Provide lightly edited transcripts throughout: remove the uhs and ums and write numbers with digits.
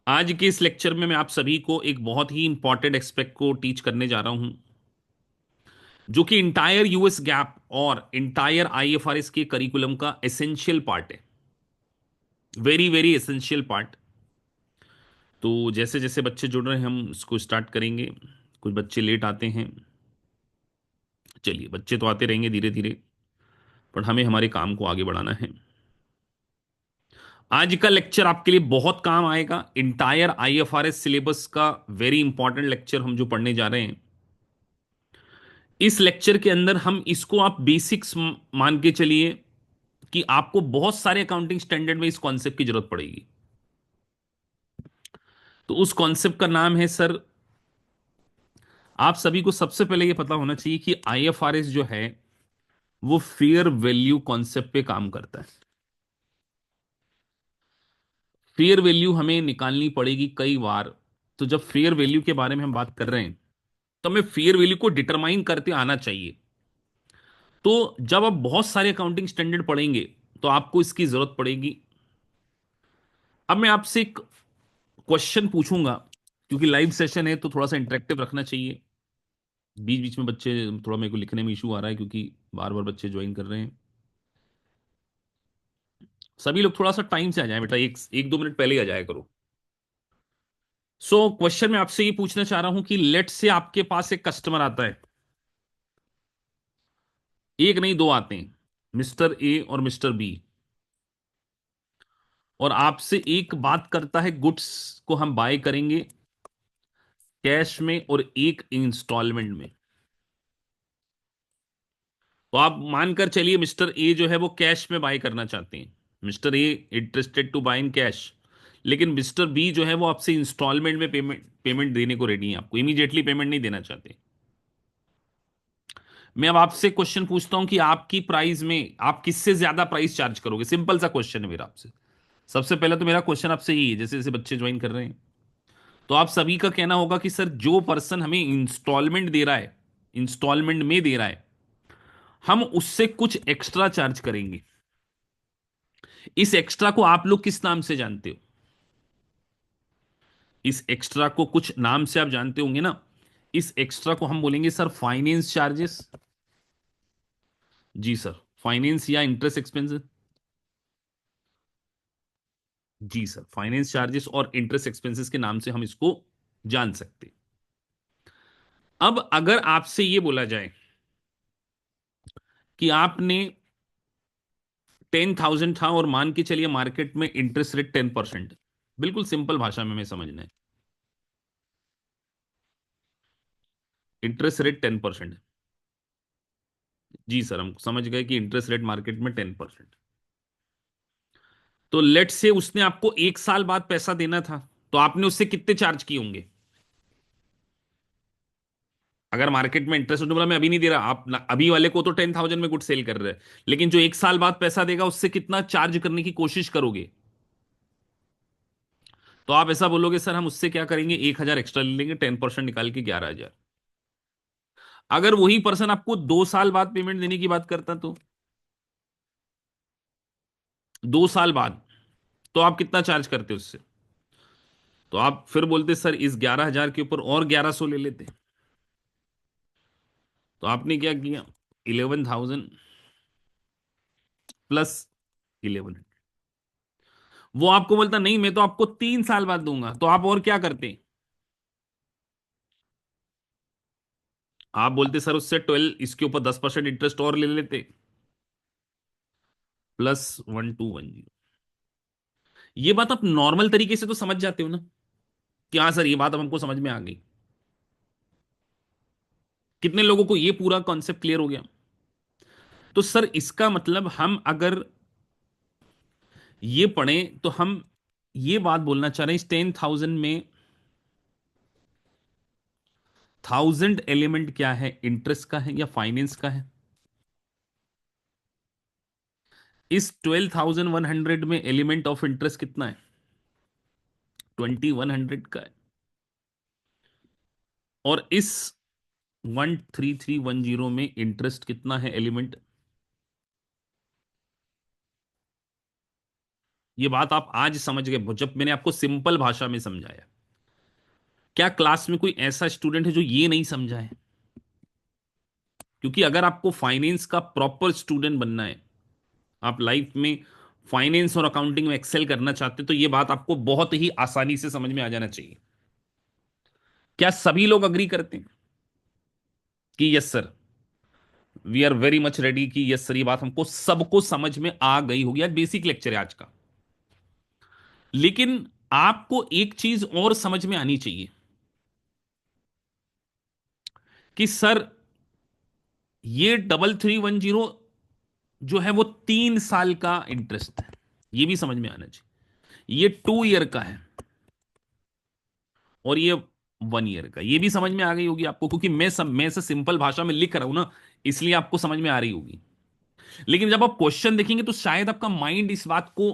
आज के इस लेक्चर में मैं आप सभी को एक बहुत ही इंपॉर्टेंट एस्पेक्ट को टीच करने जा रहा हूं, जो कि इंटायर यूएस गैप और इंटायर आईएफआरएस के करिकुलम का एसेंशियल पार्ट है। Very very essential part. तो जैसे जैसे बच्चे जुड़ रहे हैं हम इसको स्टार्ट करेंगे। कुछ बच्चे लेट आते हैं। चलिए, बच्चे तो आते रहेंगे धीरे धीरे, पर हमें हमारे काम को आगे बढ़ाना है। आज का लेक्चर आपके लिए बहुत काम आएगा। इंटायर आईएफआरएस सिलेबस का वेरी इंपॉर्टेंट लेक्चर हम जो पढ़ने जा रहे हैं, इस लेक्चर के अंदर हम इसको आप बेसिक्स मान के चलिए कि आपको बहुत सारे अकाउंटिंग स्टैंडर्ड में इस कॉन्सेप्ट की जरूरत पड़ेगी। तो उस कॉन्सेप्ट का नाम है सर, आप सभी को सबसे पहले यह पता होना चाहिए कि आईएफआरएस जो है वो फेयर वैल्यू कॉन्सेप्ट पे काम करता है। फेयर वैल्यू हमें निकालनी पड़ेगी कई बार। तो जब फेयर वैल्यू के बारे में हम बात कर रहे हैं, तो हमें फेयर वैल्यू को डिटरमाइन करते आना चाहिए। तो जब आप बहुत सारे अकाउंटिंग स्टैंडर्ड पढ़ेंगे तो आपको इसकी जरूरत पड़ेगी। अब मैं आपसे एक क्वेश्चन पूछूंगा, क्योंकि लाइव सेशन है तो थोड़ा सा इंटरेक्टिव रखना चाहिए। बीच बीच में बच्चे, थोड़ा मेरे को लिखने में इशू आ रहा है क्योंकि बार बार बच्चे ज्वाइन कर रहे हैं। सभी लोग थोड़ा सा टाइम से आ जाएं बेटा, एक एक दो मिनट पहले ही आ जाया करो। क्वेश्चन मैं आपसे ये पूछना चाह रहा हूं कि लेट से आपके पास एक कस्टमर आता है। एक नहीं, दो आते हैं, मिस्टर ए और मिस्टर बी। और आपसे एक बात करता है, गुड्स को हम बाय करेंगे कैश में और एक इंस्टॉलमेंट में। तो आप मानकर चलिए मिस्टर ए जो है वो कैश में बाय करना चाहते हैं। Mister A interested to buy in cash, लेकिन मिस्टर बी जो है वो आपसे इंस्टॉलमेंट में पेमेंट पेमेंट देने को रेडी है, आपको इमीडिएटली पेमेंट नहीं देना चाहते। मैं अब आपसे क्वेश्चन पूछता हूं कि आपकी प्राइस में आप किससे ज्यादा प्राइस चार्ज करोगे। सिंपल सा क्वेश्चन है मेरा आपसे। सबसे पहले तो मेरा क्वेश्चन आपसे यही है, जैसे जैसे बच्चे ज्वाइन कर रहे हैं तो आप सभी का कहना होगा कि सर जो पर्सन हमें इंस्टॉलमेंट दे रहा है, इंस्टॉलमेंट में दे रहा है, हम उससे कुछ एक्स्ट्रा चार्ज करेंगे। इस एक्स्ट्रा को आप लोग किस नाम से जानते हो? इस एक्स्ट्रा को कुछ नाम से आप जानते होंगे ना। इस एक्स्ट्रा को हम बोलेंगे सर फाइनेंस चार्जेस। जी सर, फाइनेंस या इंटरेस्ट एक्सपेंसेस। जी सर, फाइनेंस चार्जेस और इंटरेस्ट एक्सपेंसेस के नाम से हम इसको जान सकते हैं। अब अगर आपसे यह बोला जाए कि आपने 10,000 था और मान के चलिए मार्केट में इंटरेस्ट रेट 10%। बिल्कुल सिंपल भाषा में समझना है, इंटरेस्ट रेट 10%। जी सर, हम समझ गए कि इंटरेस्ट रेट मार्केट में 10%। तो लेट से उसने आपको एक साल बाद पैसा देना था, तो आपने उससे कितने चार्ज किए होंगे? अगर मार्केट में इंटरेस्ट बोला मैं अभी नहीं दे रहा, आप अभी वाले को तो 10,000 में गुड सेल कर रहे हैं, लेकिन जो एक साल बाद पैसा देगा उससे कितना चार्ज करने की कोशिश करोगे? तो आप ऐसा बोलोगे सर हम उससे क्या करेंगे, 1,000 एक्स्ट्रा ले लेंगे, 10% निकाल के 11,000। अगर वही पर्सन आपको 2 साल बाद पेमेंट देने की बात करता, तो 2 साल बाद तो आप कितना चार्ज करते उससे? तो आप फिर बोलते सर इस 11,000 के ऊपर और 1,100 ले लेते। तो आपने क्या किया, 11,000 प्लस 11। वो आपको बोलता नहीं मैं तो आपको 3 साल बाद दूंगा, तो आप और क्या करते? आप बोलते सर उससे 12, इसके ऊपर 10% इंटरेस्ट और ले लेते, +1210। ये बात आप नॉर्मल तरीके से तो समझ जाते हो ना कि हाँ सर ये बात अब हमको समझ में आ गई। कितने लोगों को ये पूरा कॉन्सेप्ट क्लियर हो गया? तो सर इसका मतलब हम अगर ये पढ़ें तो हम ये बात बोलना चाह रहे हैं, इस 10,000 में 1,000 एलिमेंट क्या है, इंटरेस्ट का है या फाइनेंस का है? इस 12,100 में एलिमेंट ऑफ इंटरेस्ट कितना है? 2,100 का है। और इस 13310 में इंटरेस्ट कितना है एलिमेंट? ये बात आप आज समझ गए जब मैंने आपको सिंपल भाषा में समझाया। क्या क्लास में कोई ऐसा स्टूडेंट है जो ये नहीं समझा है? क्योंकि अगर आपको फाइनेंस का प्रॉपर स्टूडेंट बनना है, आप लाइफ में फाइनेंस और अकाउंटिंग में एक्सेल करना चाहते हैं, तो ये बात आपको बहुत ही आसानी से समझ में आ जाना चाहिए। क्या सभी लोग अग्री करते हैं कि yes sir, we are very much ready, कि यस सर ये बात हमको सबको समझ में आ गई होगी? आज बेसिक लेक्चर है आज का। लेकिन आपको एक चीज और समझ में आनी चाहिए कि सर ये 3310 जो है वो 3 साल का इंटरेस्ट है, ये भी समझ में आना चाहिए। ये 2 ईयर का है और ये 1 ईयर का, ये भी समझ में आ गई होगी आपको, क्योंकि मैं से सिंपल भाषा में लिख रहा हूं ना, इसलिए आपको समझ में आ रही होगी। लेकिन जब आप क्वेश्चन देखेंगे तो शायद आपका माइंड इस बात को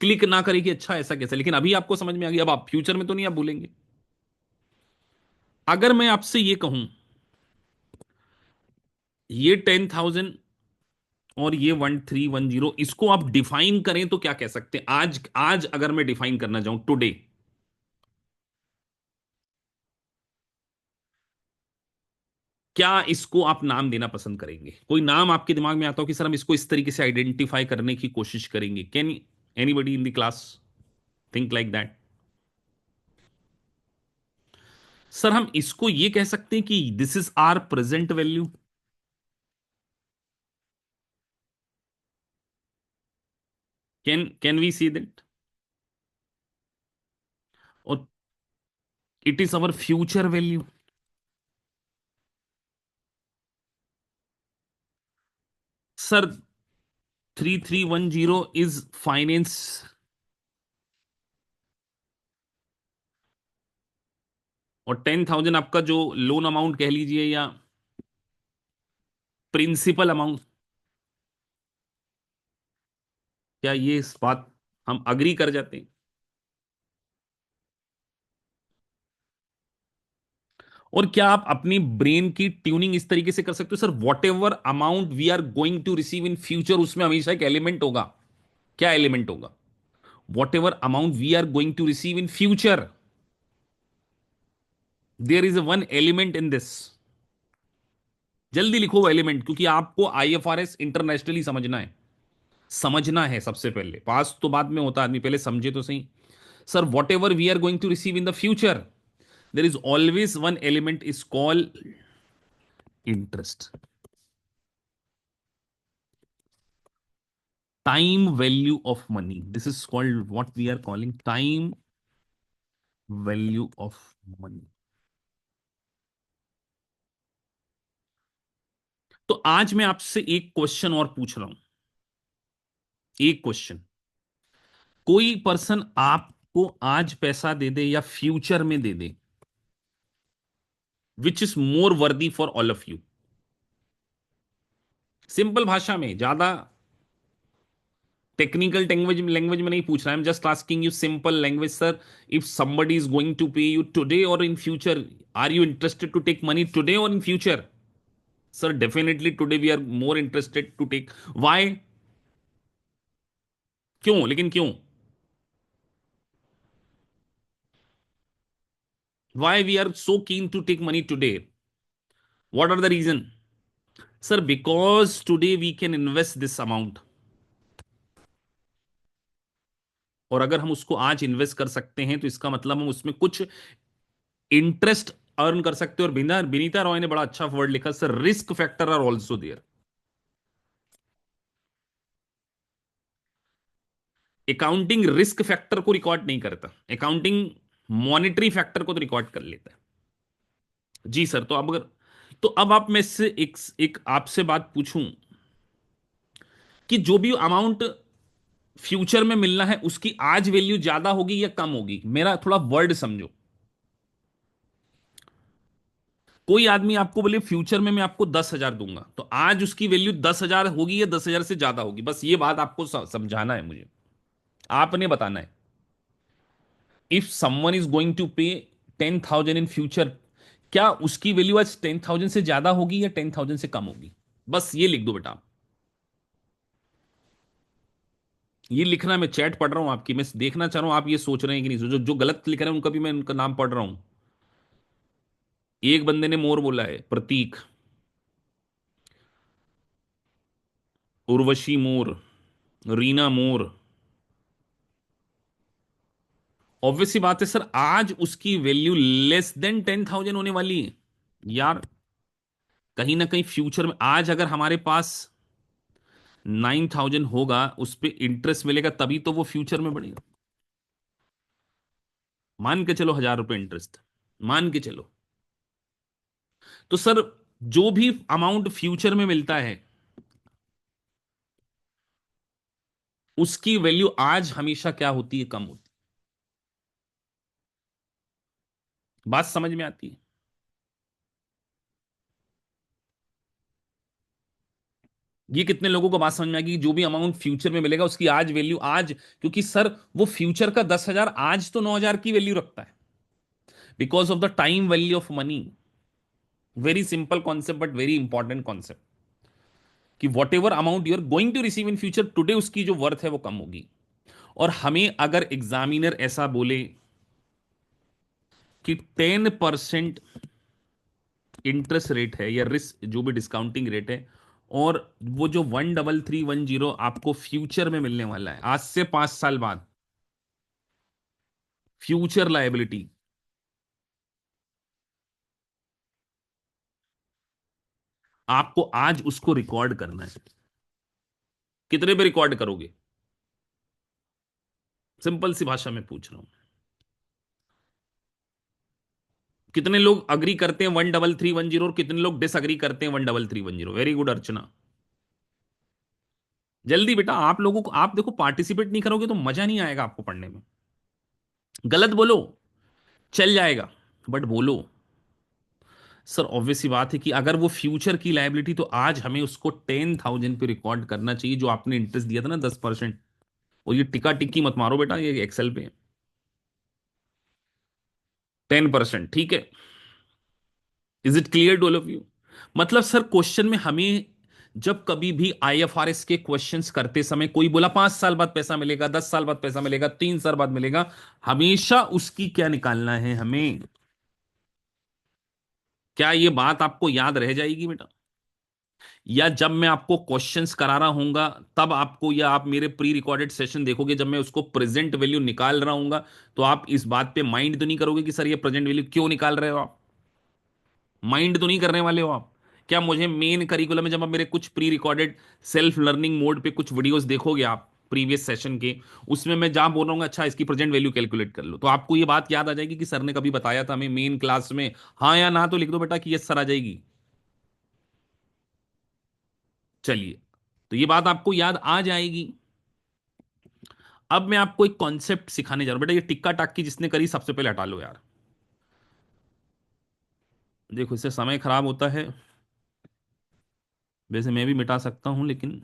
क्लिक ना करे कि अच्छा ऐसा कैसे, लेकिन अभी आपको समझ में आ गया। अब आप फ्यूचर में तो नहीं आप भूलेंगे। अगर मैं आपसे ये कहूं ये 10,000 और ये 1310, इसको आप डिफाइन करें तो क्या कह सकते हैं? आज आज अगर मैं डिफाइन करना चाहूं टुडे, क्या इसको आप नाम देना पसंद करेंगे? कोई नाम आपके दिमाग में आता हो कि सर हम इसको इस तरीके से आइडेंटिफाई करने की कोशिश करेंगे? Can anybody in the class think like that? Sir हम इसको ये कह सकते हैं कि this is our present value. Can we see that? और it is our future value. Sir 3310 is finance, और 10,000 आपका जो लोन अमाउंट कह लीजिए या प्रिंसिपल अमाउंट। क्या ये इस बात हम अग्री कर जाते हैं? और क्या आप अपनी ब्रेन की ट्यूनिंग इस तरीके से कर सकते हो sir, whatever amount we are going to receive in future, उसमें हमेशा एक एलिमेंट होगा। क्या एलिमेंट होगा? Whatever amount we are going to receive in future, there is one element in this. जल्दी लिखो वो एलिमेंट, क्योंकि आपको आईएफआरएस इंटरनेशनली समझना है। समझना है सबसे पहले, पास तो बाद में होता, आदमी पहले समझे तो सही। Sir whatever we are going to receive in the future, there is always one element is called interest. Time value of money, this is called what we are calling time value of money. तो आज मैं आपसे एक question और पूछ रहा हूं। एक क्वेश्चन, कोई पर्सन आपको आज पैसा दे दे या फ्यूचर में दे दे, विच इज मोर वर्दी for all of you? Simple भाषा में, ज्यादा टेक्निकल लैंग्वेज लैंग्वेज में नहीं पूछ रहा है, just asking you simple language. Sir if somebody is going to pay you today or in future, are you interested to take money today or in future? Sir definitely today we are more interested to take. Why? क्यों? लेकिन क्यों? Why we are so keen to take money today? What are the reason? Sir because today we can invest this amount, और अगर हम उसको आज invest कर सकते हैं तो इसका मतलब हम उसमें कुछ इंटरेस्ट अर्न कर सकते हैं। और बिना विनीता रॉय ने बड़ा अच्छा वर्ड लिखा, sir risk factor are also there. Accounting risk factor को रिकॉर्ड नहीं करता, अकाउंटिंग मॉनिटरी फैक्टर को तो रिकॉर्ड कर लेता है। जी सर, तो अब अगर, तो अब आप मैं से एक आपसे बात पूछूं कि जो भी अमाउंट फ्यूचर में मिलना है उसकी आज वैल्यू ज्यादा होगी या कम होगी? मेरा थोड़ा वर्ड समझो। कोई आदमी आपको बोले फ्यूचर में मैं आपको 10,000 दूंगा, तो आज उसकी वैल्यू 10,000 होगी या 10,000 से ज्यादा होगी? बस ये बात आपको समझाना है मुझे, आपने बताना है। If someone is going to pay 10,000 in future, क्या उसकी वैल्यू आज 10,000 से ज्यादा होगी या 10,000 से कम होगी? बस ये लिख दो बेटा। ये लिखना, मैं चैट पढ़ रहा हूं आपकी, मैं देखना चाह रहा हूं आप ये सोच रहे हैं कि नहीं। जो जो गलत लिख रहे हैं उनका भी मैं उनका नाम पढ़ रहा हूं। एक बंदे ने मोर बोला है, प्रतीक, उर्वशी मोर, रीना मोर। ऑब्वियस सी बात है सर, आज उसकी वैल्यू लेस देन 10,000 होने वाली है यार। कहीं ना कहीं फ्यूचर में, आज अगर हमारे पास 9,000 होगा, उस पे इंटरेस्ट मिलेगा, तभी तो वो फ्यूचर में बढ़ेगा। मान के चलो 1,000 रुपए इंटरेस्ट, मान के चलो। तो सर, जो भी अमाउंट फ्यूचर में मिलता है, उसकी वैल्यू आज हमेशा क्या होती है, कम होती है। बात समझ में आती है? ये कितने लोगों को बात समझ में आएगी कि जो भी अमाउंट फ्यूचर में मिलेगा उसकी आज वैल्यू आज, क्योंकि सर वो फ्यूचर का 10,000 आज तो 9,000 की वैल्यू रखता है, because of the time value of money. Very simple concept but very important concept, कि whatever amount you are going to receive in future today, उसकी जो वर्थ है वो कम होगी। और हमें अगर एग्जामिनर ऐसा बोले कि 10% इंटरेस्ट रेट है या रिस्क जो भी डिस्काउंटिंग रेट है, और वो जो 13310 आपको फ्यूचर में मिलने वाला है आज से 5 साल बाद, फ्यूचर लायबिलिटी, आपको आज उसको रिकॉर्ड करना है। कितने पे रिकॉर्ड करोगे? सिंपल सी भाषा में पूछ रहा हूं। कितने लोग अग्री करते हैं 13310, और कितने लोग डिसअग्री करते हैं 13310? वेरी गुड अर्चना। जल्दी बेटा, आप लोगों को, आप देखो पार्टिसिपेट नहीं करोगे तो मजा नहीं आएगा आपको पढ़ने में। गलत बोलो, चल जाएगा, बट बोलो। सर ऑब्वियस सी बात है कि अगर वो फ्यूचर की लायबिलिटी, तो आज हमें उसको 10,000 पे रिकॉर्ड करना चाहिए, जो आपने इंटरेस्ट दिया था ना 10%। और ये टिका टिक्की मत मारो बेटा, ये एक्सेल पे 10%, ठीक है? Is it clear to all of you? मतलब सर क्वेश्चन में हमें, जब कभी भी आईएफआरएस के क्वेश्चंस करते समय कोई बोला 5 साल बाद पैसा मिलेगा, 10 साल बाद पैसा मिलेगा, 3 साल बाद मिलेगा, हमेशा उसकी क्या निकालना है हमें? क्या ये बात आपको याद रह जाएगी बेटा? या जब मैं आपको क्वेश्चंस करा रहा हूंगा तब आपको, या आप मेरे प्री रिकॉर्डेड सेशन देखोगे जब मैं उसको प्रेजेंट वैल्यू निकाल रहा हूंगा, तो आप इस बात पे माइंड तो नहीं करोगे कि सर ये प्रेजेंट वैल्यू क्यों निकाल रहे हो आप? माइंड तो नहीं करने वाले हो आप? क्या मुझे मेन करिकुलम में, जब आप मेरे कुछ pre recorded self learning mode पे कुछ वीडियोस देखोगे आप प्रीवियस सेशन के, उसमें मैं जहां बोल रहा हूँ अच्छा इसकी प्रेजेंट वैल्यू कैलकुलेट कर लो, तो आपको ये बात याद आ जाएगी कि सर ने कभी बताया था हमें मेन क्लास में? हाँ या ना तो लिख दो बेटा कि यस सर आ जाएगी। चलिए, तो ये बात आपको याद आ जाएगी। अब मैं आपको एक कॉन्सेप्ट सिखाने जा रहा हूं बेटा, ये टिक्का टाक्की जिसने करी सबसे पहले हटा लो यार। देखो इससे समय खराब होता है, वैसे मैं भी मिटा सकता हूं, लेकिन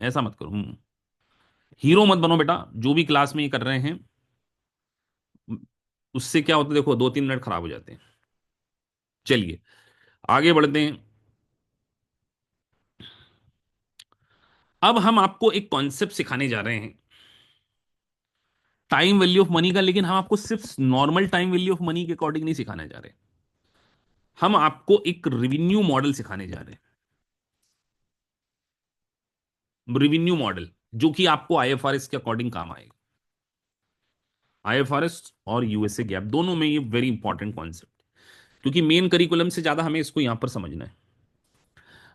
ऐसा मत करो। हीरो मत बनो बेटा, जो भी क्लास में ये कर रहे हैं, उससे क्या होता है देखो, 2-3 मिनट खराब हो जाते हैं। चलिए आगे बढ़ते हैं। अब हम आपको एक कॉन्सेप्ट सिखाने जा रहे हैं टाइम वैल्यू ऑफ मनी का, लेकिन हम आपको सिर्फ normal time value of money के अकॉर्डिंग नहीं सिखाने जा रहे। हम आपको एक रिवेन्यू मॉडल सिखाने जा रहे हैं, रिवेन्यू मॉडल, जो कि आपको आईएफआरएस के अकॉर्डिंग काम आएगा। आईएफआरएस और यूएसए गैप दोनों में ये वेरी इंपॉर्टेंट कॉन्सेप्ट, क्योंकि मेन करिकुलम से ज्यादा हमें इसको यहां पर समझना है।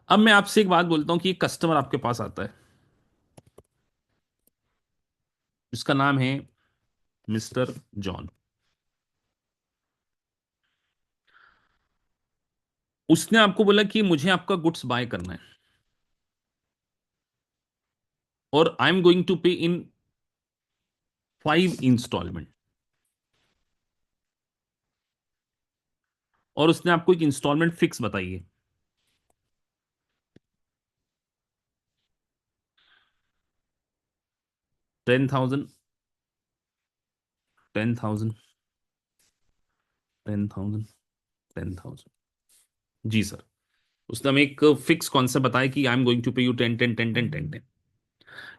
अब मैं आपसे एक बात बोलता हूं कि एक कस्टमर आपके पास आता है, इसका नाम है मिस्टर जॉन। उसने आपको बोला कि मुझे आपका गुड्स बाय करना है, और आई एम गोइंग टू पे इन 5 इंस्टॉलमेंट। और उसने आपको एक इंस्टॉलमेंट फिक्स बताई है, 10,000, 10,000, 10,000, 10,000। जी सर। उसने हमें एक फिक्स कॉन्सेप्ट बताया कि आई एम गोइंग टू पे यू 10, 10, 10, 10, 10, 10।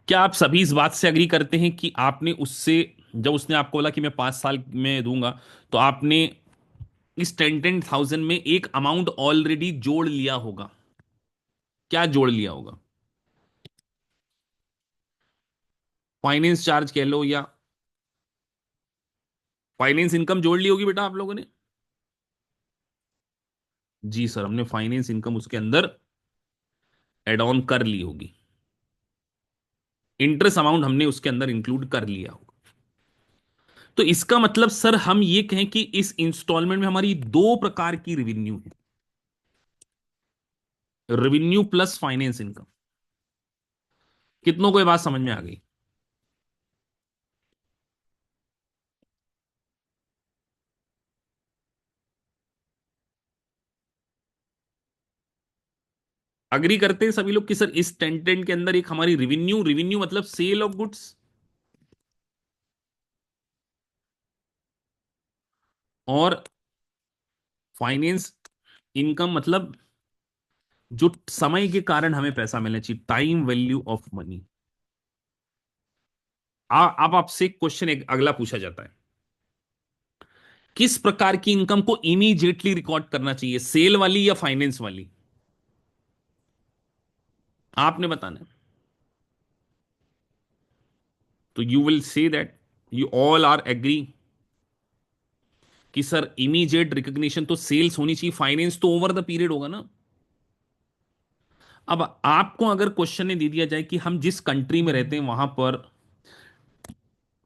क्या आप सभी इस बात से अग्री करते हैं कि आपने उससे, जब उसने आपको बोला कि मैं 5 साल में दूंगा, तो आपने इस 10,000 में एक अमाउंट ऑलरेडी जोड़ लिया होगा? क्या जोड़ लिया होगा? फाइनेंस चार्ज कह लो, या फाइनेंस इनकम जोड़ ली होगी बेटा आप लोगों ने। जी सर, हमने फाइनेंस इनकम उसके अंदर एड ऑन कर ली होगी। इंटरेस्ट अमाउंट हमने उसके अंदर इंक्लूड कर लिया होगा। तो इसका मतलब सर हम ये कहें कि इस इंस्टॉलमेंट में हमारी दो प्रकार की रेवेन्यू है, रेवेन्यू प्लस फाइनेंस इनकम। कितनों को ये बात समझ में आ गई? अग्री करते हैं सभी लोग कि सर इस टेंटेंट के अंदर एक हमारी रेवेन्यू, रेवेन्यू मतलब सेल ऑफ गुड्स, और फाइनेंस इनकम मतलब जो समय के कारण हमें पैसा मिलना चाहिए, टाइम वैल्यू ऑफ मनी। अब आपसे एक क्वेश्चन एक अगला पूछा जाता है, किस प्रकार की इनकम को इमीडिएटली रिकॉर्ड करना चाहिए, सेल वाली या फाइनेंस वाली? आपने बताना है। तो you will say that you all are agree कि सर इमीडिएट रिकॉग्निशन तो सेल्स होनी चाहिए, फाइनेंस तो ओवर द पीरियड होगा ना। अब आपको अगर क्वेश्चन ने दे दिया जाए कि हम जिस कंट्री में रहते हैं वहां पर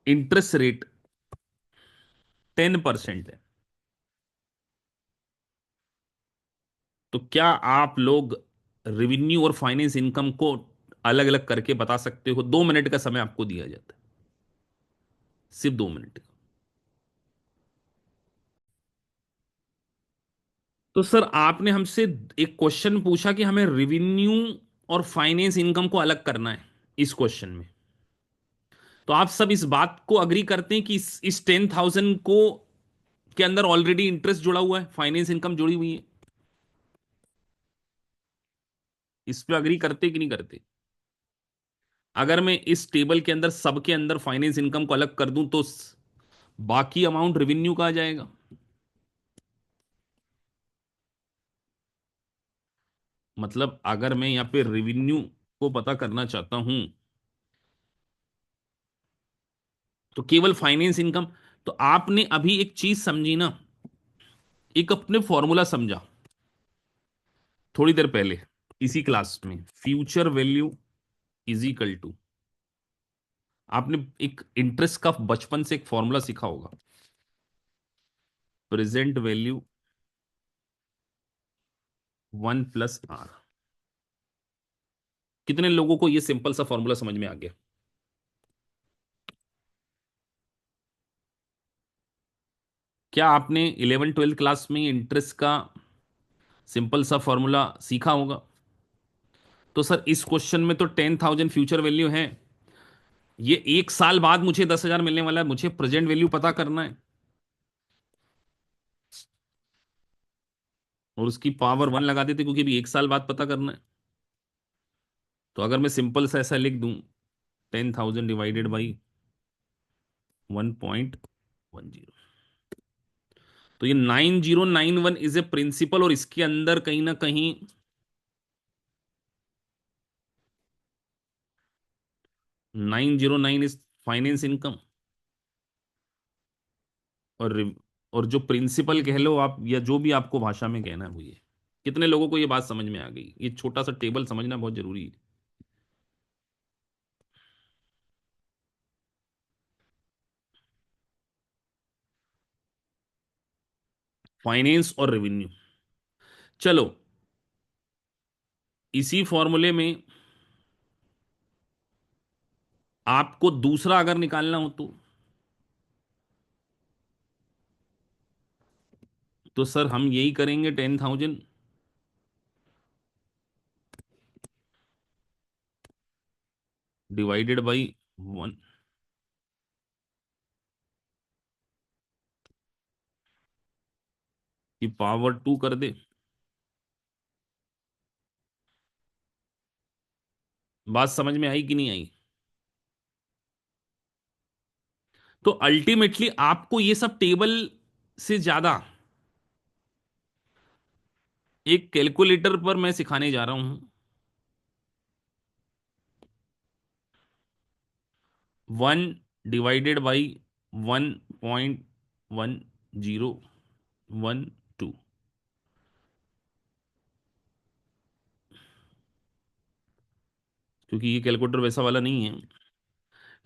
इंटरेस्ट रेट 10% है, तो क्या आप लोग रेवेन्यू और फाइनेंस इनकम को अलग अलग करके बता सकते हो? 2 मिनट का समय आपको दिया जाता है, सिर्फ 2 मिनट। तो सर आपने हमसे एक क्वेश्चन पूछा कि हमें रेवेन्यू और फाइनेंस इनकम को अलग करना है इस क्वेश्चन में। तो आप सब इस बात को अग्री करते हैं कि इस 10,000 को के अंदर ऑलरेडी इंटरेस्ट जुड़ा हुआ है, फाइनेंस इनकम जुड़ी हुई है? इस पे अग्री करते कि नहीं करते? अगर मैं इस टेबल के अंदर सबके अंदर फाइनेंस इनकम को अलग कर दूं तो बाकी अमाउंट रेवेन्यू का आ जाएगा। मतलब अगर मैं यहां पे रेवेन्यू को पता करना चाहता हूं तो केवल फाइनेंस इनकम। तो आपने अभी एक चीज समझी ना, एक अपने फॉर्मूला समझा थोड़ी देर पहले इसी क्लास में, future value is equal to, आपने एक इंटरेस्ट का बचपन से एक फॉर्मूला सीखा होगा, प्रेजेंट वैल्यू 1 + R। कितने लोगों को यह सिंपल सा फॉर्मूला समझ में आ गया? क्या आपने 11वीं 12वीं क्लास में इंटरेस्ट का सिंपल सा फॉर्मूला सीखा होगा? तो सर इस क्वेश्चन में तो 10,000 फ्यूचर वैल्यू है, ये 1 साल बाद मुझे 10,000 मिलने वाला है, मुझे प्रेजेंट वैल्यू पता करना है और उसकी पावर 1 लगा देते क्योंकि अभी 1 साल बाद पता करना है। तो अगर मैं सिंपल सा ऐसा लिख दूं, 10,000 डिवाइडेड बाई 1.10, तो ये 9091 इज ए प्रिंसिपल, और इसके अंदर कहीं ना कहीं 909 इज फाइनेंस इनकम, और और जो प्रिंसिपल कह लो आप, या जो भी आपको भाषा में कहना है वो ये। कितने लोगों को ये बात समझ में आ गई? ये छोटा सा टेबल समझना बहुत जरूरी है। फाइनेंस और रेवेन्यू। चलो, इसी फॉर्मूले में आपको दूसरा अगर निकालना हो तो सर हम यही करेंगे, 10,000 डिवाइडेड बाई 1 की पावर 2 कर दे। बात समझ में आई कि नहीं आई? तो अल्टीमेटली आपको ये सब टेबल से ज्यादा एक कैलकुलेटर पर मैं सिखाने जा रहा हूं। 1/1.1012, क्योंकि ये कैलकुलेटर वैसा वाला नहीं है।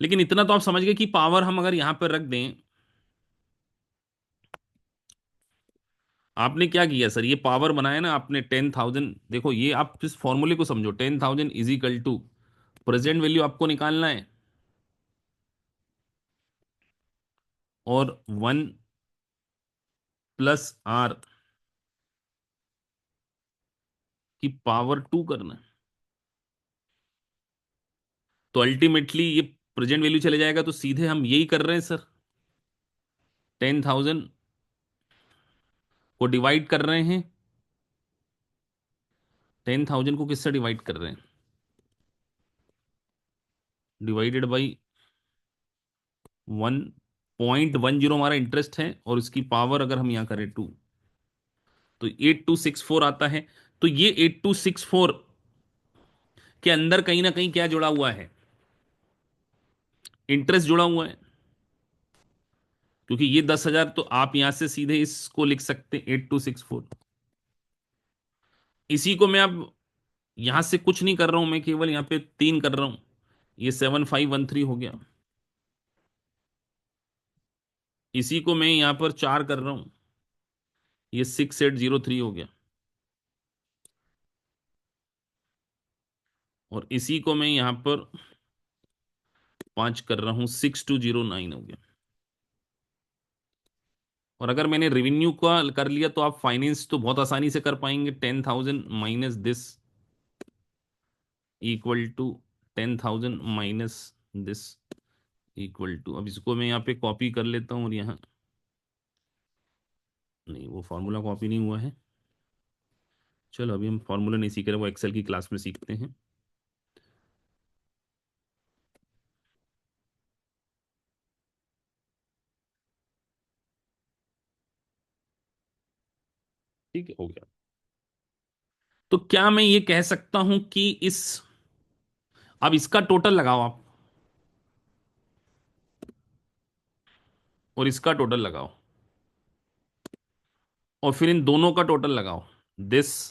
लेकिन इतना तो आप समझ गए कि पावर हम अगर यहां पर रख दें, आपने क्या किया सर, ये पावर बनाया ना आपने 10,000। देखो ये आप इस फॉर्मूले को समझो, 10,000 is equal to present value आपको निकालना है, और 1 + R की पावर 2 करना है। तो अल्टीमेटली ये प्रेजेंट वैल्यू चले जाएगा, तो सीधे हम यही कर रहे हैं सर। 10,000 को डिवाइड कर रहे हैं, 10,000 को किससे डिवाइड कर रहे हैं, डिवाइडेड बाई 1.10 हमारा इंटरेस्ट है, और इसकी पावर अगर हम यहां करें 2, तो 8264 आता है। तो ये 8264 के अंदर कहीं ना कहीं क्या जुड़ा हुआ है, इंटरेस्ट जुड़ा हुआ है। क्योंकि ये 10,000, तो आप यहां से सीधे इसको लिख सकते हैं 8264। इसी को मैं अब यहां से कुछ नहीं कर रहा हूं, मैं केवल यहां पे 3 कर रहा हूं। ये 7513 हो गया। इसी को मैं यहां पर 4 कर रहा हूं, ये 6803 हो गया। और इसी को मैं यहां पर 5 कर रहा हूं, 6209 हो गया। और अगर मैंने रेवेन्यू का कर लिया, तो आप फाइनेंस तो बहुत आसानी से कर पाएंगे। 10,000 minus this equal to 10,000 minus this equal to, अब इसको मैं यहाँ पे कॉपी कर लेता हूँ, और यहाँ नहीं, वो फॉर्मूला कॉपी नहीं हुआ है। चलो अभी हम फॉर्मूला नहीं सीख रहे, वो एक्सेल की क्लास में सीखते हैं। ठीक है, हो गया। तो क्या मैं ये कह सकता हूं कि इस, अब इसका टोटल लगाओ आप, और इसका टोटल लगाओ, और फिर इन दोनों का टोटल लगाओ, दिस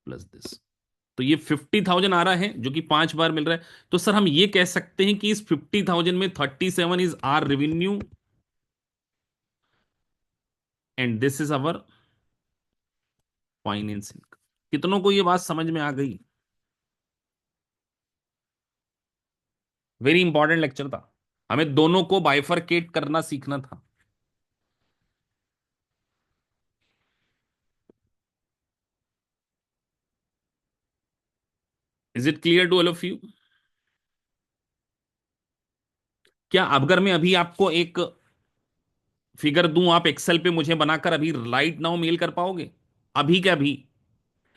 प्लस दिस। तो ये 50,000 आ रहा है, जो कि 5 बार मिल रहा है। तो सर हम ये कह सकते हैं कि इस 50,000 में 37 is are revenue, and this is our financing. कितनों को ये बात समझ में आ गई? वेरी इंपॉर्टेंट लेक्चर था, हमें दोनों को बाइफरकेट करना सीखना था। Is it clear to all of you? क्या अगर मैं अभी आपको एक फिगर दूं, आप एक्सेल पे मुझे बनाकर अभी राइट नाउ मेल कर पाओगे? अभी क्या अभी?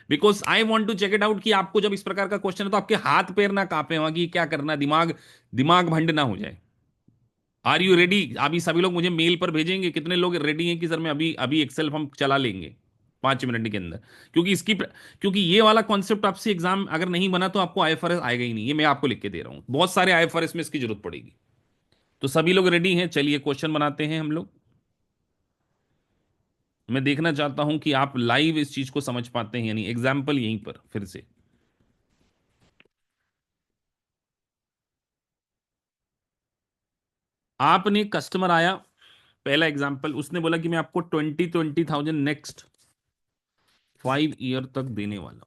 Because I want to check it out, कि आपको जब इस प्रकार का क्वेश्चन है तो आपके हाथ पैर ना कांपे वहां, कि क्या करना, दिमाग दिमाग भंड ना हो जाए। Are you ready? अभी सभी लोग मुझे मेल पर भेजेंगे कितने लोग रेडी हैं कि सर मैं अभी अभी एक्सेल हम चला लेंगे 5 मिनट के अंदर। क्योंकि क्योंकि ये वाला कॉन्सेप्ट आपसे एग्जाम अगर नहीं बना तो आपको आईएफआरएस आएगा ही नहीं, ये मैं आपको लिख के दे रहा हूं, बहुत सारे आईएफआरएस में इसकी जरूरत पड़ेगी। तो सभी लोग रेडी हैं? चलिए क्वेश्चन बनाते हैं हम लोग। मैं देखना चाहता हूं कि आप लाइव इस चीज को समझ पाते हैं, यानी एग्जाम्पल यहीं पर फिर से। आपने कस्टमर आया, पहला एग्जाम्पल, उसने बोला कि मैं आपको 20,000 नेक्स्ट 5 ईयर तक देने वाला हूं,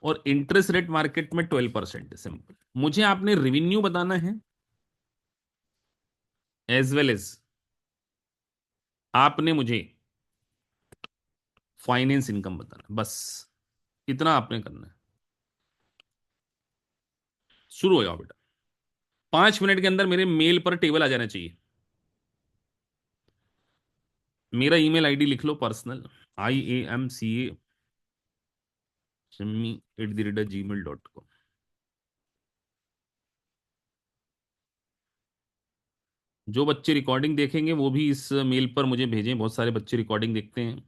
और इंटरेस्ट रेट मार्केट में 12% है। सिंपल, मुझे आपने रेवेन्यू बताना है, एज वेल एज आपने मुझे फाइनेंस इनकम बताना है। बस इतना आपने करना है। शुरू हो जाओ बेटा, 5 मिनट के अंदर मेरे मेल पर टेबल आ जाना चाहिए। मेरा ईमेल आईडी लिख लो, पर्सनल, IAMCA@gmail.com। जो बच्चे रिकॉर्डिंग देखेंगे वो भी इस मेल पर मुझे भेजें, बहुत सारे बच्चे रिकॉर्डिंग देखते हैं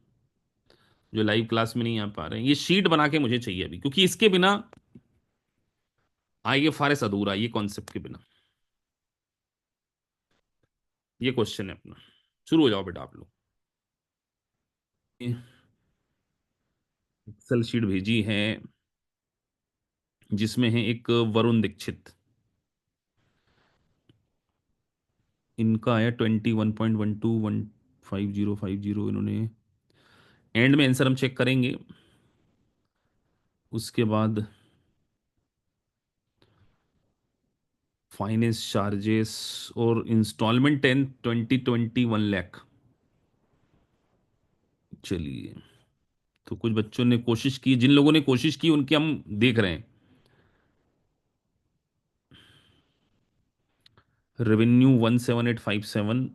जो लाइव क्लास में नहीं आ पा रहे हैं। ये शीट बना के मुझे चाहिए अभी, क्योंकि इसके बिना IFRS अधूरा है, ये कॉन्सेप्ट के बिना। ये क्वेश्चन है अपना। शुरू हो जाओ बेटा आप लोग। एक्सेल शीट भेजी है जिसमें है एक वरुण दीक्षित, इनका आया 21.121505 इन्होंने। एंड में आंसर हम चेक करेंगे, उसके बाद फाइनेंस चार्जेस और इंस्टॉलमेंट 10 20 21 लाख। चलिए, तो कुछ बच्चों ने कोशिश की, जिन लोगों ने कोशिश की उनके हम देख रहे हैं। रेवेन्यू 17857,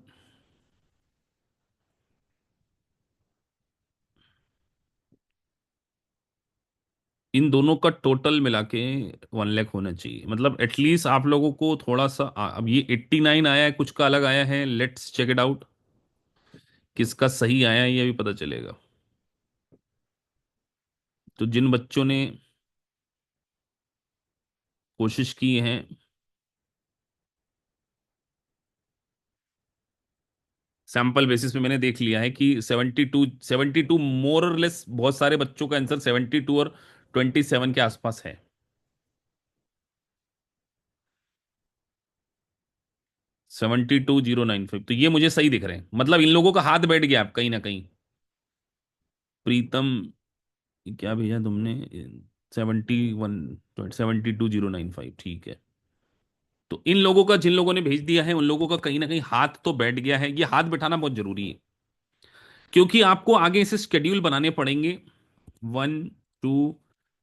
इन दोनों का टोटल मिला के 1 लाख होना चाहिए। मतलब एटलीस्ट आप लोगों को थोड़ा सा अब ये 89 आया है, कुछ का अलग आया है, लेट्स चेक इट आउट। किसका सही आया है ये भी पता चलेगा। तो जिन बच्चों ने कोशिश की है, सैंपल बेसिस पे मैंने देख लिया है कि 72 मोर और लेस, बहुत सारे बच्चों का आंसर 72 और 27 के आसपास है। 72095, तो ये मुझे सही दिख रहे हैं, मतलब इन लोगों का हाथ बैठ गया अब कहीं ना कहीं। प्रीतम, क्या भेजा तुमने? 72 095, ठीक है। तो इन लोगों का, जिन लोगों ने भेज दिया है उन लोगों का कहीं ना कहीं हाथ तो बैठ गया है। ये हाथ बैठाना बहुत जरूरी है, क्योंकि आपको आगे इसे शेड्यूल बनाने पड़ेंगे। 1 2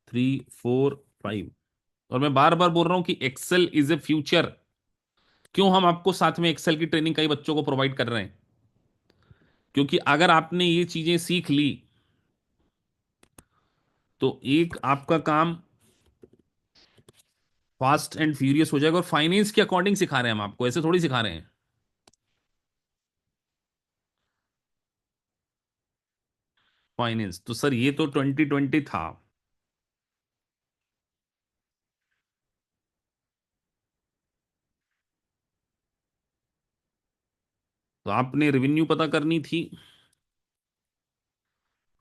3 4 5। और मैं बार बार बोल रहा हूं कि एक्सेल इज ए फ्यूचर। क्यों हम आपको साथ में एक्सेल की ट्रेनिंग कई बच्चों को प्रोवाइड कर रहे हैं? क्योंकि अगर आपने ये चीजें सीख ली तो एक आपका काम फास्ट एंड फ्यूरियस हो जाएगा। और फाइनेंस के अकॉर्डिंग सिखा रहे हैं हम आपको, ऐसे थोड़ी सिखा रहे हैं। फाइनेंस तो सर ये तो 2020 था। तो आपने रेवेन्यू पता करनी थी।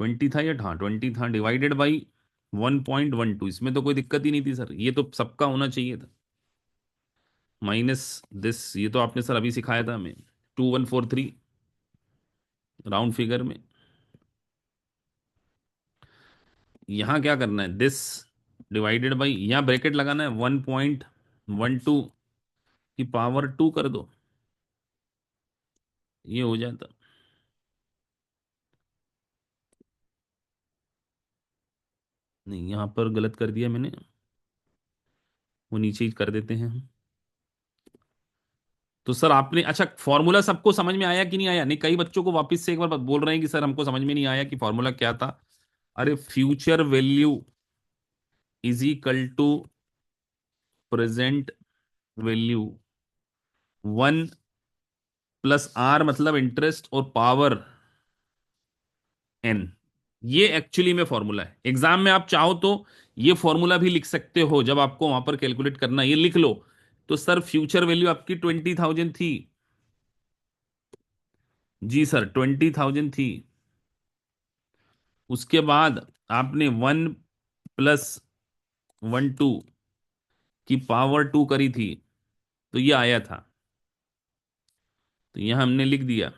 20 था या, हाँ 20 था, डिवाइडेड बाई 1.12। इसमें तो कोई दिक्कत ही नहीं थी सर, ये तो सबका होना चाहिए था। माइनस दिस, ये तो आपने सर अभी सिखाया था हमें। 2143 राउंड फिगर में। यहां क्या करना है, दिस डिवाइडेड बाई, यहां ब्रैकेट लगाना है, 1.12 की पावर 2 कर दो, ये हो जाता। नहीं, यहां पर गलत कर दिया मैंने, वो नीचे ही कर देते हैं हम। तो सर आपने, अच्छा फॉर्मूला सबको समझ में आया कि नहीं आया? नहीं, कई बच्चों को वापस से एक बार बोल रहे हैं कि सर हमको समझ में नहीं आया कि फॉर्मूला क्या था। अरे future value is equal to present value, 1 + R, मतलब इंटरेस्ट और पावर N। ये एक्चुअली में फॉर्मूला है। एग्जाम में आप चाहो तो ये फॉर्मूला भी लिख सकते हो, जब आपको वहां पर कैलकुलेट करना है, ये लिख लो। तो सर फ्यूचर वैल्यू आपकी 20,000 थी। जी सर, 20,000 थी। उसके बाद आपने 1 + 1 2 की पावर 2 करी थी, तो ये आया था। तो यहां हमने लिख दिया,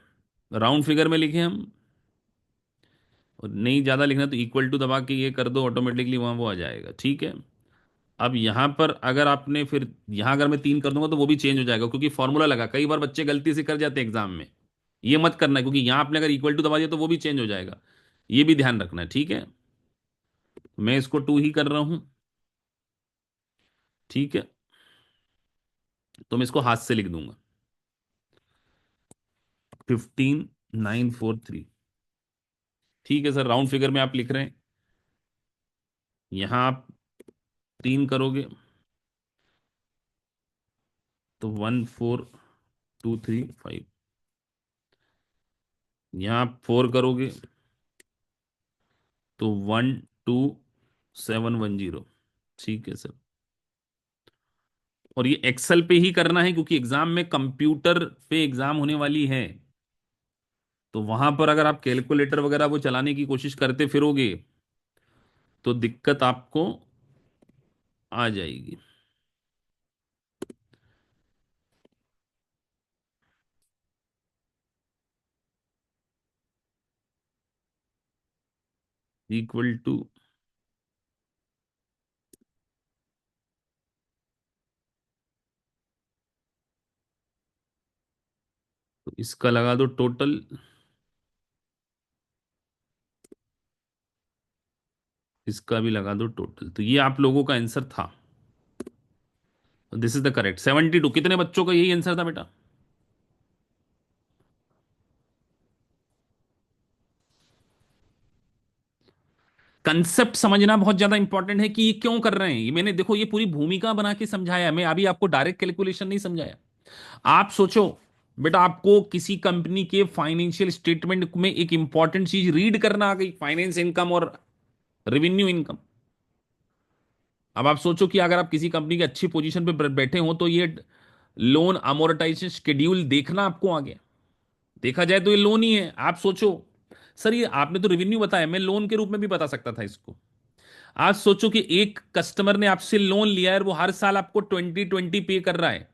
राउंड फिगर में लिखे हम। और नहीं ज्यादा लिखना तो इक्वल टू दबा के ये कर दो, ऑटोमेटिकली वहां वो आ जाएगा, ठीक है। अब यहां पर अगर आपने फिर, यहां अगर मैं 3 कर दूंगा तो वो भी चेंज हो जाएगा, क्योंकि फॉर्मूला लगा। कई बार बच्चे गलती से कर जाते हैं एग्जाम में, ये मत करना, क्योंकि यहां आपने अगर इक्वल टू दबा दिया तो वो भी चेंज हो जाएगा। ये भी ध्यान रखना है, ठीक है। मैं इसको 2 ही कर रहा हूं, ठीक है। तो मैं इसको हाथ से लिख दूंगा, 15,943। ठीक है सर, राउंड फिगर में आप लिख रहे हैं। यहां आप 3 करोगे तो 14, 235। यहाँ आप 4 करोगे तो 12710। ठीक है सर। और ये एक्सेल पे ही करना है क्योंकि एग्जाम में कंप्यूटर पे एग्जाम होने वाली है। तो वहां पर अगर आप कैलकुलेटर वगैरह वो चलाने की कोशिश करते फिरोगे तो दिक्कत आपको आ जाएगी। इक्वल टू, तो इसका लगा दो टोटल, इसका भी लगा दो टोटल। तो ये आप लोगों का आंसर था। This is the correct 72। कितने बच्चों का यही आंसर था बेटा? कंसेप्ट समझना बहुत ज्यादा इंपॉर्टेंट है कि ये क्यों कर रहे हैं। ये मैंने देखो ये पूरी भूमिका बना के समझाया, मैं अभी आपको डायरेक्ट कैलकुलेशन नहीं समझाया। आप सोचो बेटा, आपको किसी कंपनी के फाइनेंशियल स्टेटमेंट में एक इंपॉर्टेंट चीज रीड करना आ गई, फाइनेंस इनकम और रेवेन्यू इनकम। अब आप सोचो कि अगर आप किसी कंपनी की अच्छी पोजीशन पे बैठे हो तो ये लोन अमोर्टाइजेशन शेड्यूल देखना आपको आ गया। देखा जाए तो ये लोन ही है। आप सोचो सर, ये आपने तो रेवेन्यू बताया, मैं लोन के रूप में भी बता सकता था इसको। आज सोचो कि एक कस्टमर ने आपसे लोन लिया है और वो हर साल आपको 2020 पे कर रहा है।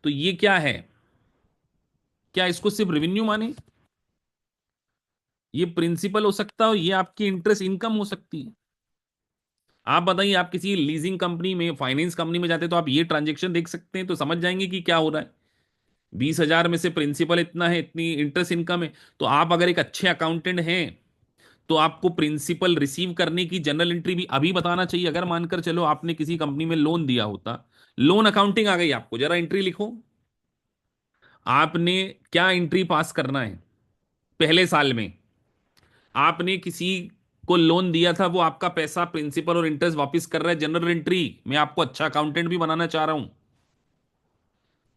तो ये क्या है? क्या इसको सिर्फ रेवेन्यू माने? ये प्रिंसिपल हो सकता है और ये आपकी इंटरेस्ट इनकम हो सकती है। आप बताइए, आप किसी लीजिंग कंपनी में, फाइनेंस कंपनी में जाते तो आप ये ट्रांजेक्शन देख सकते हैं तो समझ जाएंगे कि क्या हो रहा है। 20,000 में से प्रिंसिपल इतना है, इतनी इंटरेस्ट इनकम है। तो आप अगर एक अच्छे अकाउंटेंट हैं तो आपको प्रिंसिपल रिसीव करने की जनरल एंट्री भी अभी बताना चाहिए। अगर मानकर चलो आपने किसी कंपनी में लोन दिया होता, लोन अकाउंटिंग आ गई, आपको जरा एंट्री लिखो। आपने क्या एंट्री पास करना है पहले साल में? आपने किसी को लोन दिया था, वो आपका पैसा प्रिंसिपल और इंटरेस्ट वापस कर रहा है, जनरल एंट्री। मैं आपको अच्छा अकाउंटेंट भी बनाना चाह रहा हूं।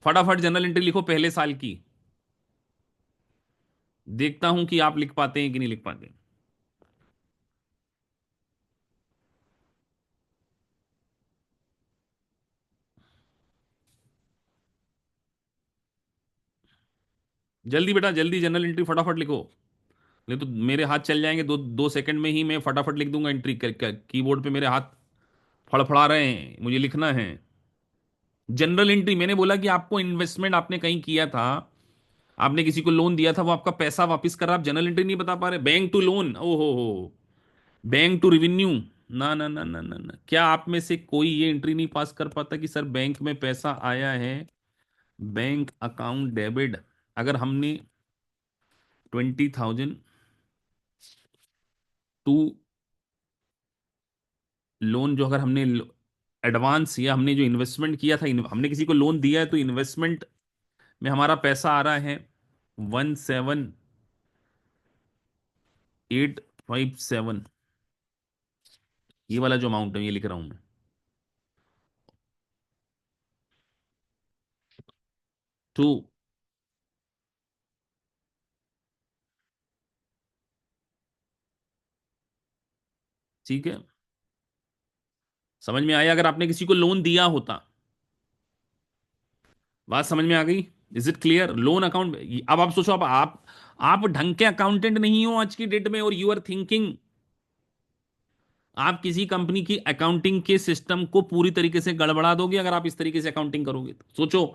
फटाफट जनरल एंट्री लिखो पहले साल की। देखता हूं कि आप लिख पाते हैं कि नहीं लिख पाते। जल्दी बेटा जल्दी, जनरल एंट्री फटाफट लिखो। नहीं तो मेरे हाथ चल जाएंगे, 2 2 सेकंड में ही मैं फटाफट लिख दूंगा एंट्री। कीबोर्ड पे मेरे हाथ फड़फड़ा रहे हैं, मुझे लिखना है। जनरल एंट्री, मैंने बोला कि आपको इन्वेस्टमेंट आपने कहीं किया था, आपने किसी को लोन दिया था, वो आपका पैसा वापस कर रहा, आप जनरल एंट्री नहीं बता पा रहे। बैंक टू लोन, ओहो हो, बैंक टू रेवेन्यू। ना ना ना ना ना ना, क्या आप में से कोई ये एंट्री नहीं पास कर पाता कि सर बैंक में पैसा आया है, बैंक अकाउंट डेबिट। अगर हमने 20,000 टू लोन, जो अगर हमने एडवांस या हमने जो इन्वेस्टमेंट किया था, हमने किसी को लोन दिया है तो इन्वेस्टमेंट में हमारा पैसा आ रहा है 17,857। ये वाला जो अमाउंट है ये लिख रहा हूं मैं। टू, ठीक है, समझ में आया? अगर आपने किसी को लोन दिया होता, बात समझ में आ गई? Is it clear? Loan account. अब आप सोचो, अब आप ढंग के अकाउंटेंट नहीं हो आज की डेट में, और यू आर थिंकिंग आप किसी कंपनी की अकाउंटिंग के सिस्टम को पूरी तरीके से गड़बड़ा दोगे अगर आप इस तरीके से अकाउंटिंग करोगे तो। सोचो,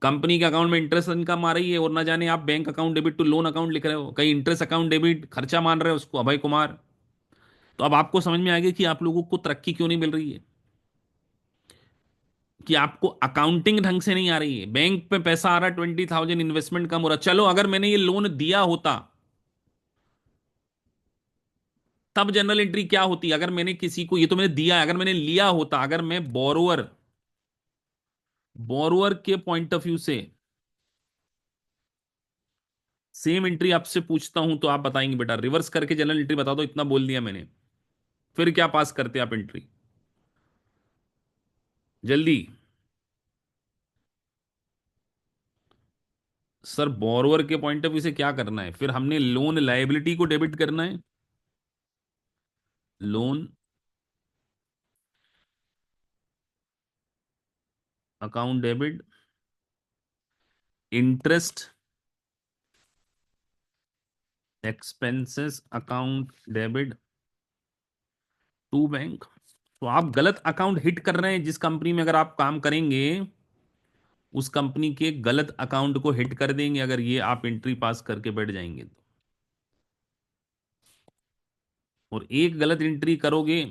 कंपनी के अकाउंट में इंटरेस्ट इनकम आ रही है और ना जाने आप bank account debit to loan account लिख रहे हो, कहीं इंटरेस्ट अकाउंट डेबिट खर्चा मान रहे हो उसको, अभय कुमार। तो अब आपको समझ में आएगा कि आप लोगों को तरक्की क्यों नहीं मिल रही है, कि आपको अकाउंटिंग ढंग से नहीं आ रही है। बैंक पे पैसा आ रहा है 20,000, इन्वेस्टमेंट कम हो रहा। चलो अगर मैंने ये लोन दिया होता तब जनरल एंट्री क्या होती? अगर मैंने किसी को, ये तो मैंने दिया है, अगर मैंने लिया होता, अगर मैं बोरोअर, बोरोअर के पॉइंट ऑफ व्यू से सेम एंट्री आपसे पूछता हूं तो आप बताएंगे बेटा रिवर्स करके जनरल एंट्री बता दो, इतना बोल दिया मैंने, फिर क्या पास करते आप एंट्री? जल्दी। सर बोरोवर के पॉइंट ऑफ व्यू से क्या करना है, फिर हमने लोन लायबिलिटी को डेबिट करना है। Loan account debit, interest expenses account debit to bank. तो आप गलत अकाउंट हिट कर रहे हैं। जिस कंपनी में अगर आप काम करेंगे उस कंपनी के गलत अकाउंट को हिट कर देंगे, अगर ये आप एंट्री पास करके बैठ जाएंगे तो। और एक गलत एंट्री करोगे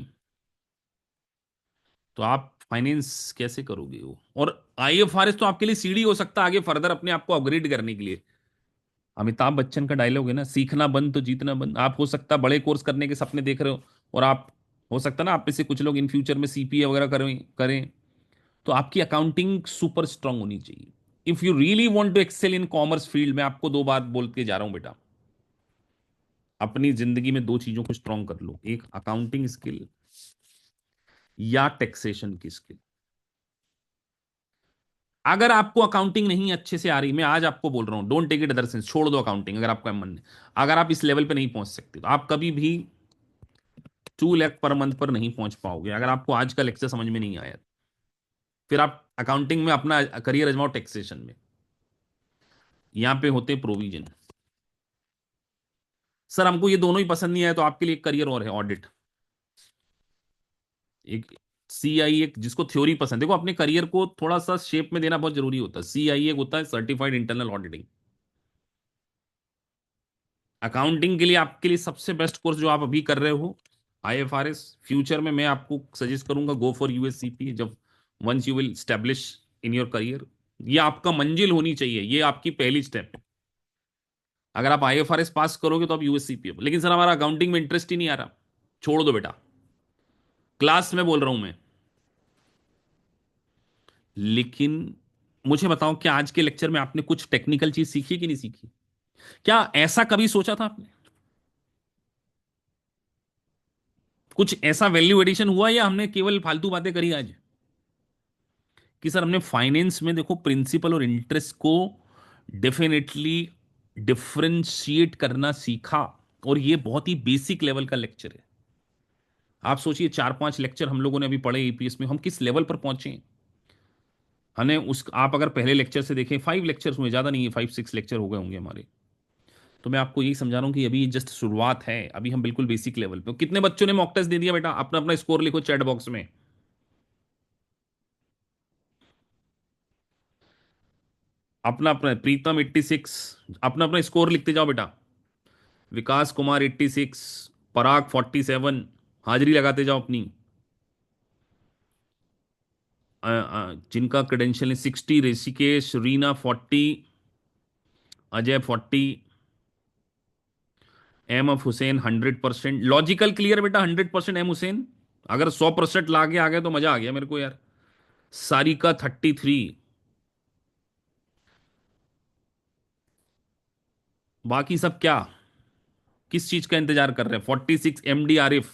तो आप फाइनेंस कैसे करोगे वो। और आईएफआरएस तो आपके लिए सीढ़ी हो सकता है आगे फर्दर अपने आप को अपग्रेड करने के लिए। अमिताभ बच्चन का डायलॉग है ना, सीखना बंद तो जीतना बंद। आप हो सकता है बड़े कोर्स करने के सपने देख रहे हो, और आप हो सकता है ना आप में से कुछ लोग इन फ्यूचर में सीपीए वगैरह करें करें, तो आपकी अकाउंटिंग सुपर स्ट्रांग होनी चाहिए। If you really want to excel in commerce field में, आपको दो बात बोल के जा रहा हूं बेटा, अपनी जिंदगी में दो चीजों को स्ट्रांग कर लो, एक अकाउंटिंग स्किल या टैक्सेशन की स्किल। अगर आपको अकाउंटिंग नहीं अच्छे से आ रही, मैं आज आपको बोल रहा हूं, don't take it other sense, छोड़ दो अकाउंटिंग अगर आपका मन है। अगर आप इस लेवल पे नहीं पहुंच सकते तो आप कभी भी 2 लाख पर मंथ पर नहीं पहुंच पाओगे। अगर आपको आज का लेक्चर समझ में नहीं आया, फिर आप अकाउंटिंग में अपना करियर अजमाओ टैक्सेशन में। यहां पे होते प्रोविजन। सर हमको ये दोनों ही पसंद नहीं आया, तो आपके लिए एक करियर और है, ऑडिट। एक सीआई, एक जिसको थ्योरी पसंद, देखो अपने करियर को थोड़ा सा शेप में देना बहुत जरूरी होता है। सीआई एक होता है सर्टिफाइड इंटरनल ऑडिटिंग। अकाउंटिंग के लिए आपके लिए सबसे बेस्ट कोर्स जो आप अभी कर रहे हो आईएफआरएस, फ्यूचर में मैं आपको सजेस्ट करूंगा गो फॉर यूएससीपी। जब once you will establish in your career, ये आपका मंजिल होनी चाहिए, ये आपकी पहली स्टेप है। अगर आप आईएफआरएस पास करोगे तो आप यूएससीपी हो। लेकिन सर हमारा अकाउंटिंग में इंटरेस्ट ही नहीं आ रहा, छोड़ दो बेटा, क्लास में बोल रहा हूं मैं। लेकिन मुझे बताओ, क्या आज के लेक्चर में आपने कुछ टेक्निकल चीज सीखी कि नहीं सीखी? क्या ऐसा कभी सोचा था आपने? कुछ ऐसा वैल्यू एडिशन हुआ, या हमने केवल फालतू बातें करी आज? कि सर हमने फाइनेंस में देखो प्रिंसिपल और इंटरेस्ट को डेफिनेटली डिफरेंशिएट करना सीखा, और ये बहुत ही बेसिक लेवल का लेक्चर है। आप सोचिए 4-5 लेक्चर हम लोगों ने अभी पढ़े ईपीएस में, हम किस लेवल पर पहुंचे हैं। हमें उस, आप अगर पहले लेक्चर से देखें, 5 लेक्चर्स हुए, ज़्यादा नहीं है, 5-6 लेक्चर हो गए होंगे हमारे। तो मैं आपको यही समझा रहा हूँ कि अभी जस्ट शुरुआत है, अभी हम बिल्कुल बेसिक लेवल पे। कितने बच्चों ने मॉक टेस्ट दे दिया बेटा? अपना अपना स्कोर लिखो चैट बॉक्स में। अपना अपना, प्रीतम 86, अपना अपना स्कोर लिखते जाओ बेटा। विकास कुमार 86, पराग 47, हाजिरी लगाते जाओ अपनी। जिनका क्रेडेंशियल है 60, Rishikesh, Reena 40, Ajay 40, M F Hussain 100%, logical clear बेटा 100%। एम हुसैन अगर 100% ला के आ गए तो मजा आ गया मेरे को यार। सारिका 33। बाकी सब क्या, किस चीज का इंतजार कर रहे हैं? 46 एमडी आरिफ।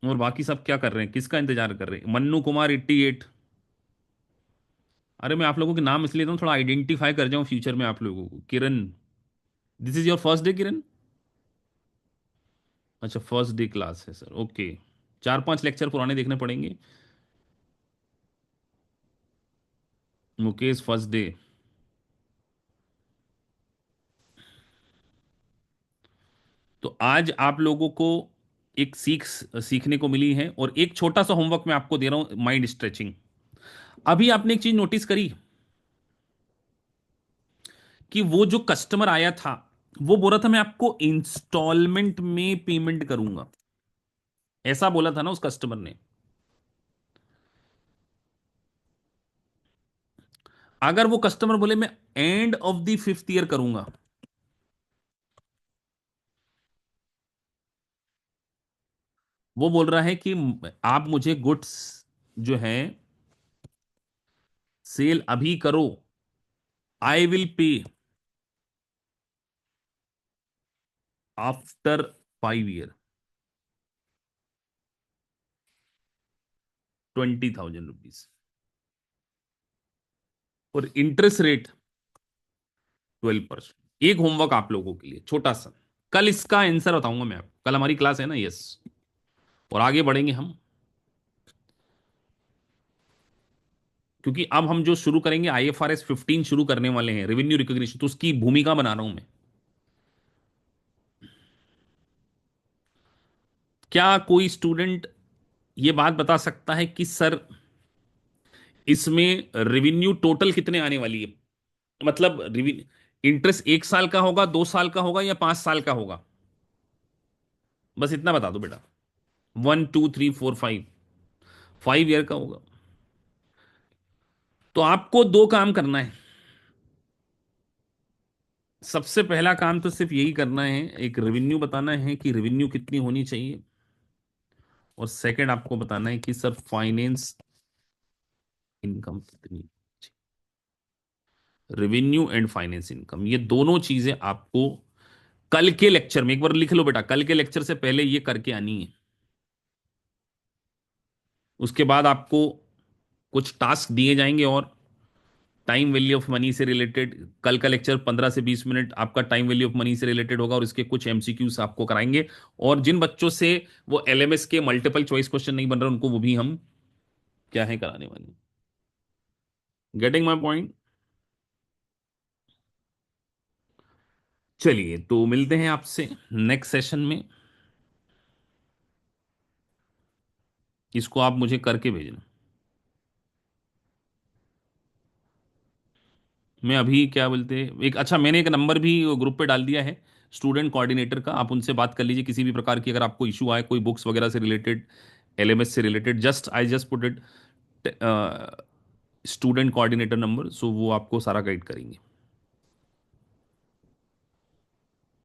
और बाकी सब क्या कर रहे हैं, किसका इंतजार कर रहे हैं? मन्नू कुमार 88। अरे मैं आप लोगों के नाम इसलिए तो थोड़ा आइडेंटिफाई कर जाऊं फ्यूचर में आप लोगों को। Kiran, this is your first day Kiran? अच्छा फर्स्ट डे क्लास है सर, ओके। 4-5 लेक्चर पुराने देखने पड़ेंगे। Mukesh first day. तो आज आप लोगों को एक सीखने को मिली है, और एक छोटा सा होमवर्क मैं आपको दे रहा हूं, माइंड स्ट्रेचिंग। अभी आपने एक चीज नोटिस करी कि वो जो कस्टमर आया था वो बोल रहा था मैं आपको इंस्टॉलमेंट में पेमेंट करूंगा, ऐसा बोला था ना उस कस्टमर ने। अगर वो कस्टमर बोले मैं end of the 5th year करूंगा, वो बोल रहा है कि आप मुझे गुड्स जो है सेल अभी करो, I will pay after 5 year, 20,000 rupees. और इंटरेस्ट रेट 12%। एक होमवर्क आप लोगों के लिए छोटा सा, कल इसका आंसर बताऊंगा मैं आपको, कल हमारी क्लास है ना, यस। और आगे बढ़ेंगे हम, क्योंकि अब हम जो शुरू करेंगे IFRS 15 शुरू करने वाले हैं, रेवेन्यू रिकॉग्निशन, तो उसकी भूमिका बना रहा हूं मैं। क्या कोई स्टूडेंट ये बात बता सकता है कि सर इसमें रेवेन्यू टोटल कितने आने वाली है? मतलब इंटरेस्ट 1 साल का होगा, 2 साल का होगा, या 5 साल का होगा? बस इतना बता दो बेटा। 1 2 3 4 5, 5 ईयर का होगा। तो आपको दो काम करना है। सबसे पहला काम तो सिर्फ यही करना है, एक रेवेन्यू बताना है कि रेवेन्यू कितनी होनी चाहिए, और सेकंड आपको बताना है कि सर फाइनेंस इनकम कितनी। रेवेन्यू एंड फाइनेंस इनकम, ये दोनों चीजें आपको कल के लेक्चर में, एक बार लिख लो बेटा, कल के लेक्चर से पहले ये करके आनी है। उसके बाद आपको कुछ टास्क दिए जाएंगे, और टाइम वैल्यू ऑफ मनी से रिलेटेड कल का लेक्चर 15 से 20 मिनट आपका टाइम वैल्यू ऑफ मनी से रिलेटेड होगा, और इसके कुछ एमसीक्यूज आपको कराएंगे। और जिन बच्चों से वो LMS के मल्टीपल चॉइस क्वेश्चन नहीं बन रहे, उनको वो भी हम क्या है कराने वाले। Getting my point? चलिए, तो मिलते हैं आपसे नेक्स्ट सेशन में। इसको आप मुझे करके भेजना। मैं अभी क्या बोलते हैं, एक अच्छा, मैंने एक नंबर भी ग्रुप पे डाल दिया है, स्टूडेंट कोऑर्डिनेटर का। आप उनसे बात कर लीजिए किसी भी प्रकार की, अगर आपको इशू आए कोई बुक्स वगैरह से रिलेटेड, LMS से related, just I just put it student coordinator number, so वो आपको सारा गाइड करेंगे।